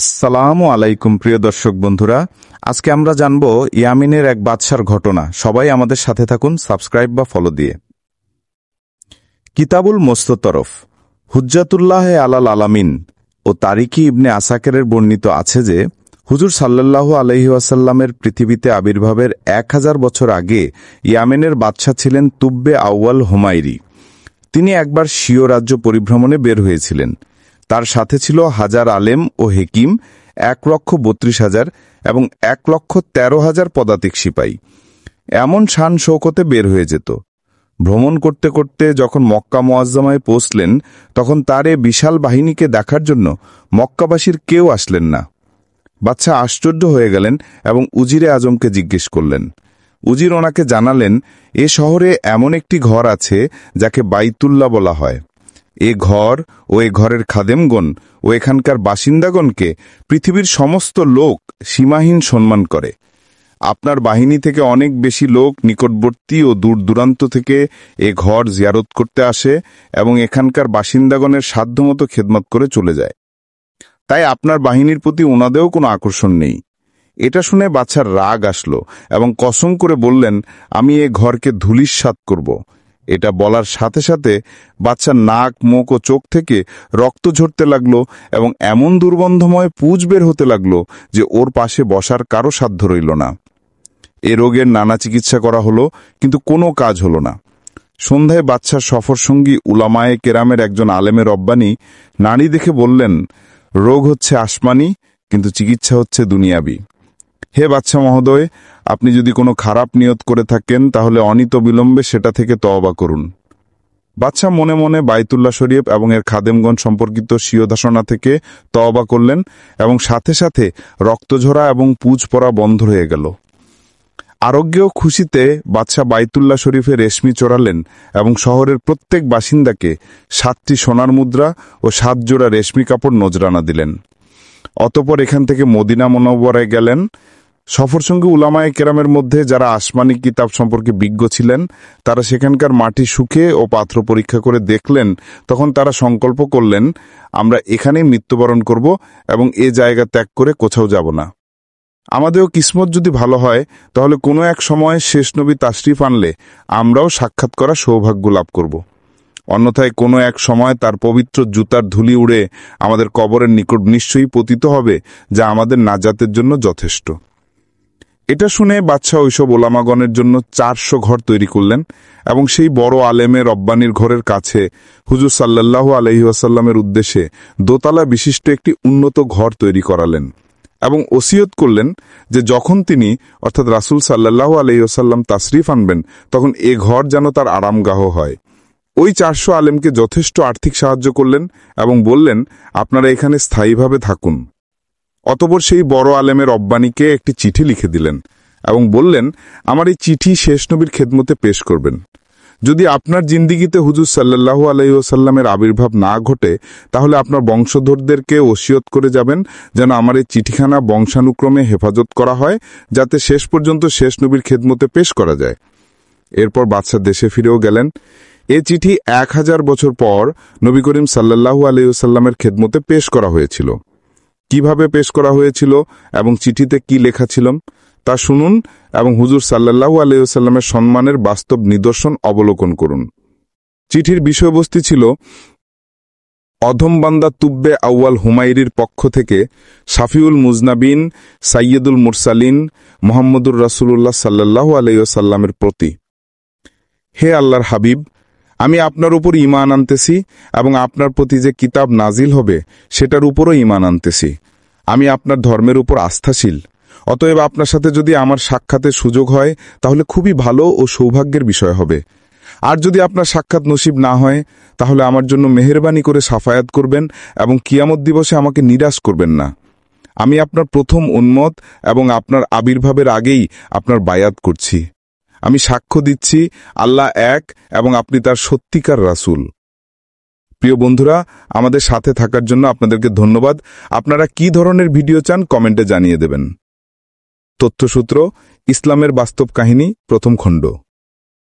আসসালামু আলাইকুম প্রিয় দর্শক বন্ধুরা, আজকে আমরা জানব ইয়ামিনের এক বাদশার ঘটনা। সবাই আমাদের সাথে থাকুন সাবস্ক্রাইব বা ফলো দিয়ে। কিতাবুল মুস্তাতরফ হুজ্জাতুল্লাহ আলাল আলামিন ও তারিখি ইবনে আসাকেরের বর্ণিত আছে যে হুজুর সাল্লাল্লাহু আলাইহি ওয়াসাল্লামের পৃথিবীতে আবির্ভাবের 1000 বছর আগে ইয়ামেনের বাদশা ছিলেন তুব্বে আউয়াল হুমায়রি। তিনি একবার স্বীয় রাজ্য পরিভ্রমণে বের হয়েছিলেন। তার সাথে ছিল 1000 আলেম ও হেকিম, 1,32,000 এবং 1,13,000 পদাতিক সিপাহী। এমন শান শৌকতে বের হয়ে যেত। ভ্রমণ করতে করতে যখন মক্কা মুআজ্জামায় পৌঁছলেন, তখন তার এ বিশাল বাহিনীকে দেখার জন্য মক্কাবাসীর কেউ আসলেন না। বাদশা আশ্চর্য হয়ে গেলেন এবং উজিরে আজমকে জিজ্ঞেস করলেন। উজির ওনাকে জানালেন, এ শহরে এমন একটি ঘর আছে যাকে বাইতুল্লাহ বলা হয়। এ ঘর ও এ ঘরের খাদেমগণ ও এখানকার বাসিন্দাগণকে পৃথিবীর সমস্ত লোক সীমাহীন সম্মান করে। আপনার বাহিনী থেকে অনেক বেশি লোক নিকটবর্তী ও দূর দূরান্ত থেকে এ ঘর জিয়ারত করতে আসে এবং এখানকার বাসিন্দাগণের সাধ্যমতো খেদমত করে চলে যায়। তাই আপনার বাহিনীর প্রতি ওনাদেরও কোনো আকর্ষণ নেই। এটা শুনে বাদশার রাগ আসলো এবং কসম করে বললেন, আমি এ ঘরকে ধূলিসাৎ করব। এটা বলার সাথে সাথে বাদশার নাক, মুখ ও চোখ থেকে রক্ত ঝরতে লাগলো এবং এমন দুর্গন্ধময় পুঁজ বের হতে লাগলো যে ওর পাশে বসার কারো সাধ্য রইল না। এ রোগের নানা চিকিৎসা করা হলো, কিন্তু কোনো কাজ হলো না। সন্ধ্যায় বাদশার সফরসঙ্গী উলামায়ে কেরামের একজন আলেমের রব্বানী নারী দেখে বললেন, রোগ হচ্ছে আসমানি, কিন্তু চিকিৎসা হচ্ছে দুনিয়াবি। হে বাদশা মহোদয়, আপনি যদি কোনো খারাপ নিয়ত করে থাকেন তাহলে অনিত বিলম্বে সেটা থেকে তওবা করুন। বাদশা মনে মনে বাইতুল্লাহ শরীফ এবং এর খাদেমগণ সম্পর্কিত স্বীয় ধারণা থেকে তওবা করলেন এবং সাথে সাথে রক্তঝরা এবং পুঁজ পড়া বন্ধ হয়ে গেল। আরোগ্য খুশিতে বাদশা বাইতুল্লাহ শরীফে রেশমি চড়ালেন এবং শহরের প্রত্যেক বাসিন্দাকে 7টি সোনার মুদ্রা ও 7 জোড়া রেশমি কাপড় নজরানা দিলেন। অতঃপর এখান থেকে মদিনা মুনাওয়ারায় গেলেন। সফরসঙ্গী উলামায়ে কেরামের মধ্যে যারা আসমানি কিতাব সম্পর্কে বিজ্ঞ ছিলেন, তারা সেখানকার মাটি শুকে ও পাত্র পরীক্ষা করে দেখলেন। তখন তারা সংকল্প করলেন, আমরা এখানেই মৃত্যুবরণ করব এবং এ জায়গা ত্যাগ করে কোথাও যাব না। আমাদেরও কিসমত যদি ভালো হয় তাহলে কোনো এক সময় শেষ নবী তাশরিফ আনলে আমরাও সাক্ষাৎ করা সৌভাগ্য লাভ করব। অন্যথায় কোনো এক সময় তার পবিত্র জুতার ধুলি উড়ে আমাদের কবরের নিকট নিশ্চয়ই পতিত হবে, যা আমাদের নাজাতের জন্য যথেষ্ট। এটা শুনে বাদশা ওইসব ওলামাগণের জন্য 400 ঘর তৈরি করলেন এবং সেই বড় আলেমের রব্বানির ঘরের কাছে হুজুর সাল্লাল্লাহু আলাইহি ওয়াসাল্লামের উদ্দেশ্যে দোতলা বিশিষ্ট একটি উন্নত ঘর তৈরি করালেন এবং ওসিয়ত করলেন যে যখন তিনি অর্থাৎ রাসূল সাল্লাল্লাহু আলাইহি ওয়াসাল্লাম তাশরিফ আনবেন, তখন এ ঘর যেন তার আরামগাহ হয়। ওই 400 আলেমকে যথেষ্ট আর্থিক সাহায্য করলেন এবং বললেন, আপনারা এখানে স্থায়ীভাবে থাকুন। অতঃপর সেই বড় আলেমের রব্বানিকে একটি চিঠি লিখে দিলেন এবং বললেন, আমার এই চিঠি শেষ নবীর খেদমতে পেশ করবেন। যদি আপনার জিন্দিগিতে হুজুর সাল্লাল্লাহু আলাইহি ওয়াসাল্লামের আবির্ভাব না ঘটে, তাহলে আপনার বংশধরদেরকে ওসিয়ত করে যাবেন যেন আমার এই চিঠিখানা বংশানুক্রমে হেফাজত করা হয়, যাতে শেষ পর্যন্ত শেষ নবীর খেদমতে পেশ করা যায়। এরপর বাদশা দেশে ফিরেও গেলেন। এ চিঠি 1000 বছর পর নবী করিম সাল্লাল্লাহু আলাইহি ওয়াসাল্লামের খেদমতে পেশ করা হয়েছিল। কিভাবে পেশ করা হয়েছিল এবং চিঠিতে কি লেখা ছিল তা শুনুন এবং হুজুর সাল্লাল্লাহু আলাইহি ওয়াসাল্লামের সম্মানের বাস্তব নিদর্শন অবলোকন করুন। চিঠির বিষয়বস্তু ছিল, অধম বান্দা তুব্বে আউয়াল হুমায়রির পক্ষ থেকে শাফিউল মুজনাবিন, সাইয়্যিদুল মুরসালিন মুহাম্মদুর রাসূলুল্লাহ সাল্লাল্লাহু আলাইহি ওয়াসাল্লামের প্রতি। হে আল্লাহর হাবিব, আমি আপনার উপর ঈমান আনতেছি এবং আপনার প্রতি যে কিতাব নাজিল হবে সেটার উপরও ঈমান আনতেছি। আমি আপনার ধর্মের উপর আস্থাশীল। অতএব আপনার সাথে যদি আমার সাক্ষাতের সুযোগ হয় তাহলে খুবই ভালো ও সৌভাগ্যের বিষয় হবে। আর যদি আপনার সাক্ষাৎ নসিব না হয় তাহলে আমার জন্য মেহেরবানি করে সাফায়াত করবেন এবং কিয়ামত দিবসে আমাকে নিরাশ করবেন না। আমি আপনার প্রথম উম্মত এবং আপনার আবির্ভাবের আগেই আপনার বায়াত করছি। আমি সাক্ষ্য দিচ্ছি আল্লাহ এক এবং আপনি তার সত্যিকার রাসূল। প্রিয় বন্ধুরা, আমাদের সাথে থাকার জন্য আপনাদেরকে ধন্যবাদ। আপনারা কি ধরনের ভিডিও চান কমেন্টে জানিয়ে দেবেন। তথ্যসূত্র, ইসলামের বাস্তব কাহিনী, প্রথম খণ্ড।